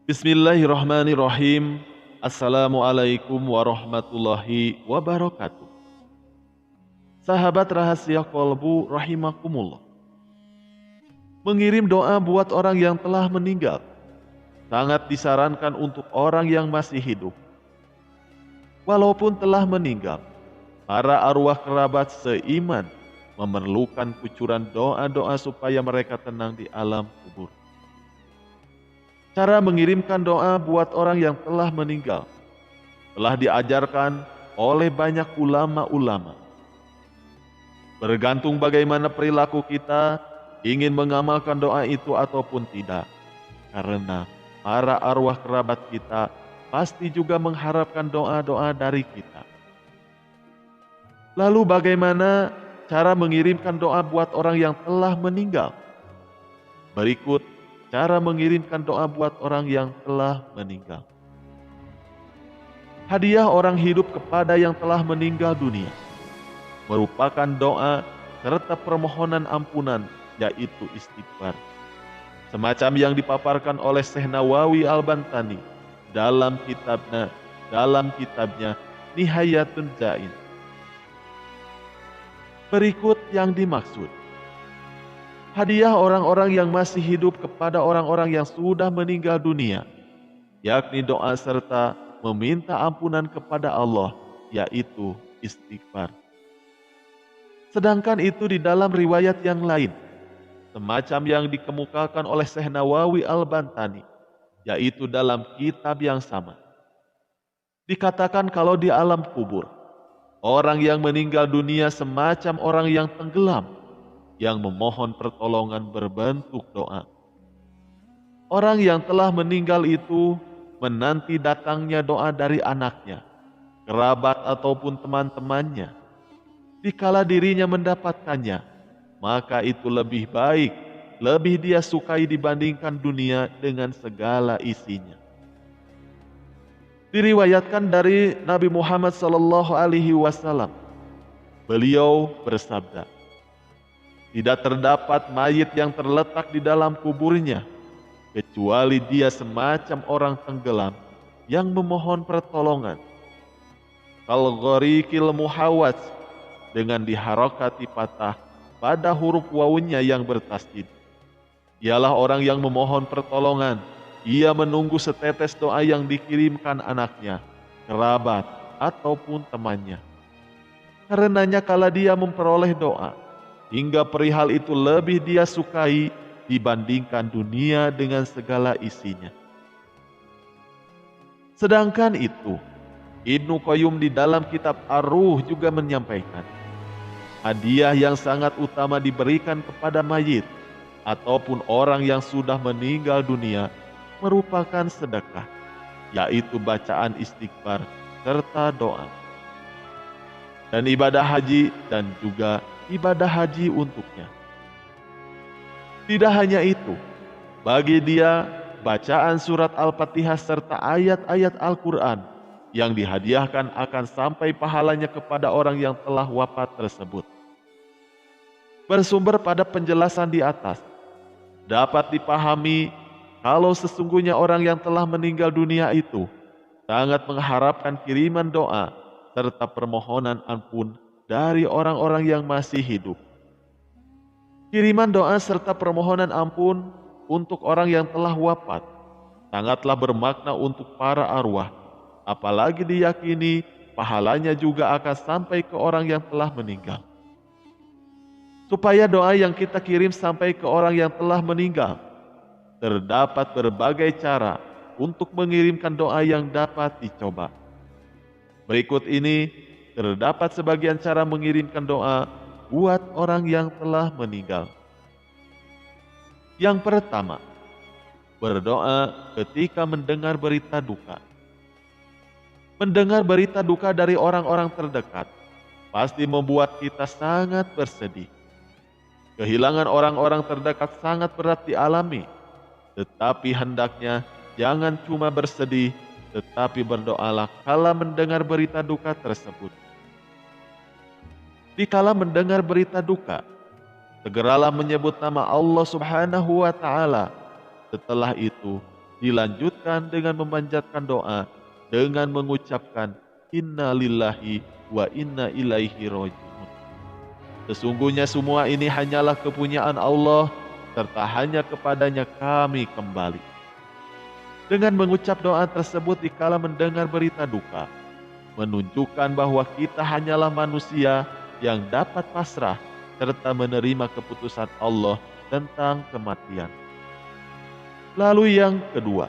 Bismillahirrahmanirrahim. Assalamualaikum warahmatullahi wabarakatuh. Sahabat rahasia kolbu rahimakumullah. Mengirim doa buat orang yang telah meninggal sangat disarankan untuk orang yang masih hidup. Walaupun telah meninggal, para arwah kerabat seiman memerlukan kucuran doa-doa supaya mereka tenang di alam kubur. Cara mengirimkan doa buat orang yang telah meninggal telah diajarkan oleh banyak ulama-ulama. Bergantung bagaimana perilaku kita, ingin mengamalkan doa itu ataupun tidak. Karena para arwah kerabat kita pasti juga mengharapkan doa-doa dari kita. Lalu bagaimana cara mengirimkan doa buat orang yang telah meninggal? Berikut cara mengirimkan doa buat orang yang telah meninggal. Hadiah orang hidup kepada yang telah meninggal dunia merupakan doa serta permohonan ampunan, yaitu istighfar. Semacam yang dipaparkan oleh Syekh Nawawi Al-Bantani dalam kitabnya Nihayatun Jain. Berikut yang dimaksud. Hadiah orang-orang yang masih hidup kepada orang-orang yang sudah meninggal dunia, yakni doa serta meminta ampunan kepada Allah, yaitu istighfar. Sedangkan itu di dalam riwayat yang lain, semacam yang dikemukakan oleh Syekh Nawawi Al-Bantani, yaitu dalam kitab yang sama. Dikatakan kalau di alam kubur, orang yang meninggal dunia semacam orang yang tenggelam, yang memohon pertolongan berbentuk doa. Orang yang telah meninggal itu menanti datangnya doa dari anaknya, kerabat ataupun teman-temannya. Dikala dirinya mendapatkannya, maka itu lebih baik, lebih dia sukai dibandingkan dunia dengan segala isinya. Diriwayatkan dari Nabi Muhammad SAW, beliau bersabda, tidak terdapat mayit yang terletak di dalam kuburnya, kecuali dia semacam orang tenggelam yang memohon pertolongan. Kal-ghariqil muhawwaz, dengan diharokati patah pada huruf wawunya yang bertasdid. Ialah orang yang memohon pertolongan, ia menunggu setetes doa yang dikirimkan anaknya, kerabat, ataupun temannya. Karenanya kala dia memperoleh doa, hingga perihal itu lebih dia sukai dibandingkan dunia dengan segala isinya. Sedangkan itu, Ibnu Qayyum di dalam kitab Ar-Ruh juga menyampaikan, hadiah yang sangat utama diberikan kepada mayit ataupun orang yang sudah meninggal dunia merupakan sedekah, yaitu bacaan istighfar serta doa. Dan ibadah haji dan juga ibadah haji untuknya. Tidak hanya itu, bagi dia bacaan surat Al-Fatihah serta ayat-ayat Al-Quran yang dihadiahkan akan sampai pahalanya kepada orang yang telah wafat tersebut. Bersumber pada penjelasan di atas, dapat dipahami kalau sesungguhnya orang yang telah meninggal dunia itu sangat mengharapkan kiriman doa serta permohonan ampun dari orang-orang yang masih hidup. Kiriman doa serta permohonan ampun untuk orang yang telah wafat sangatlah bermakna untuk para arwah, apalagi diyakini pahalanya juga akan sampai ke orang yang telah meninggal. Supaya doa yang kita kirim sampai ke orang yang telah meninggal, terdapat berbagai cara untuk mengirimkan doa yang dapat dicoba. Berikut ini terdapat sebagian cara mengirimkan doa buat orang yang telah meninggal. Yang pertama, berdoa ketika mendengar berita duka. Mendengar berita duka dari orang-orang terdekat pasti membuat kita sangat bersedih. Kehilangan orang-orang terdekat sangat berat dialami, tetapi hendaknya jangan cuma bersedih, tetapi berdoalah kala mendengar berita duka tersebut. Dikala mendengar berita duka, segeralah menyebut nama Allah Subhanahu wa Ta'ala. Setelah itu, dilanjutkan dengan memanjatkan doa dengan mengucapkan inna lillahi wa inna ilaihi roji'un. Sesungguhnya semua ini hanyalah kepunyaan Allah, serta hanya kepadanya kami kembali. Dengan mengucap doa tersebut dikala mendengar berita duka, menunjukkan bahwa kita hanyalah manusia yang dapat pasrah serta menerima keputusan Allah tentang kematian. Lalu yang kedua,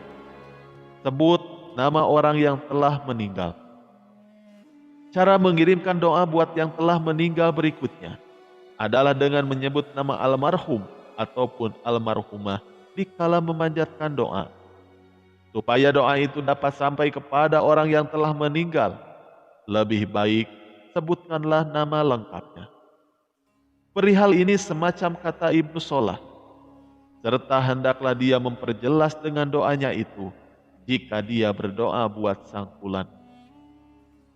sebut nama orang yang telah meninggal. Cara mengirimkan doa buat yang telah meninggal berikutnya adalah dengan menyebut nama almarhum ataupun almarhumah dikala memanjatkan doa. Supaya doa itu dapat sampai kepada orang yang telah meninggal, lebih baik sebutkanlah nama lengkapnya. Perihal ini semacam kata Ibnu Solah, serta hendaklah dia memperjelas dengan doanya itu jika dia berdoa buat sangkulan.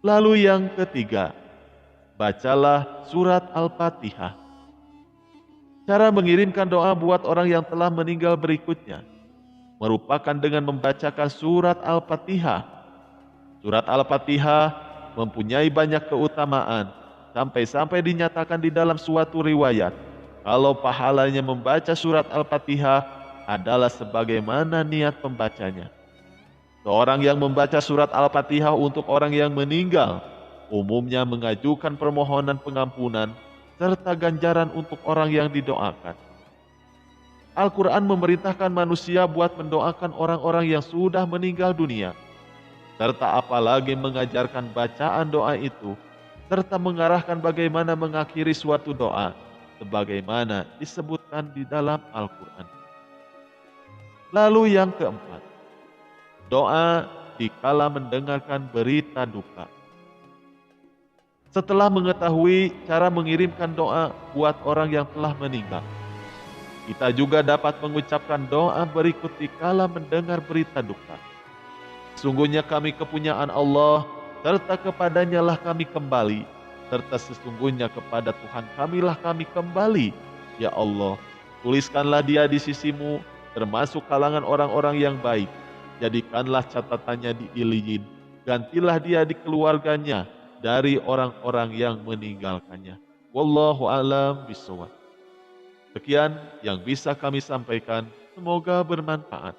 Lalu yang ketiga, bacalah surat Al-Fatihah. Cara mengirimkan doa buat orang yang telah meninggal berikutnya merupakan dengan membacakan surat Al-Fatihah. Surat Al-Fatihah mempunyai banyak keutamaan, sampai-sampai dinyatakan di dalam suatu riwayat, kalau pahalanya membaca surat Al-Fatihah adalah sebagaimana niat pembacanya. Seorang yang membaca surat Al-Fatihah untuk orang yang meninggal, umumnya mengajukan permohonan pengampunan, serta ganjaran untuk orang yang didoakan. Al-Quran memerintahkan manusia buat mendoakan orang-orang yang sudah meninggal dunia, serta apalagi mengajarkan bacaan doa itu, serta mengarahkan bagaimana mengakhiri suatu doa, sebagaimana disebutkan di dalam Al-Quran. Lalu yang keempat, doa dikala mendengarkan berita duka. Setelah mengetahui cara mengirimkan doa buat orang yang telah meninggal, kita juga dapat mengucapkan doa berikut dikala mendengar berita duka. Sesungguhnya kami kepunyaan Allah, serta kepadanya lah kami kembali, serta sesungguhnya kepada Tuhan kamilah kami kembali. Ya Allah, tuliskanlah dia di sisimu, termasuk kalangan orang-orang yang baik. Jadikanlah catatannya di Iliyin, gantilah dia di keluarganya dari orang-orang yang meninggalkannya. Wallahu a'lam bishawab. Sekian yang bisa kami sampaikan, semoga bermanfaat.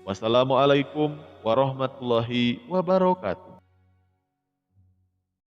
Wassalamualaikum warahmatullahi wabarakatuh.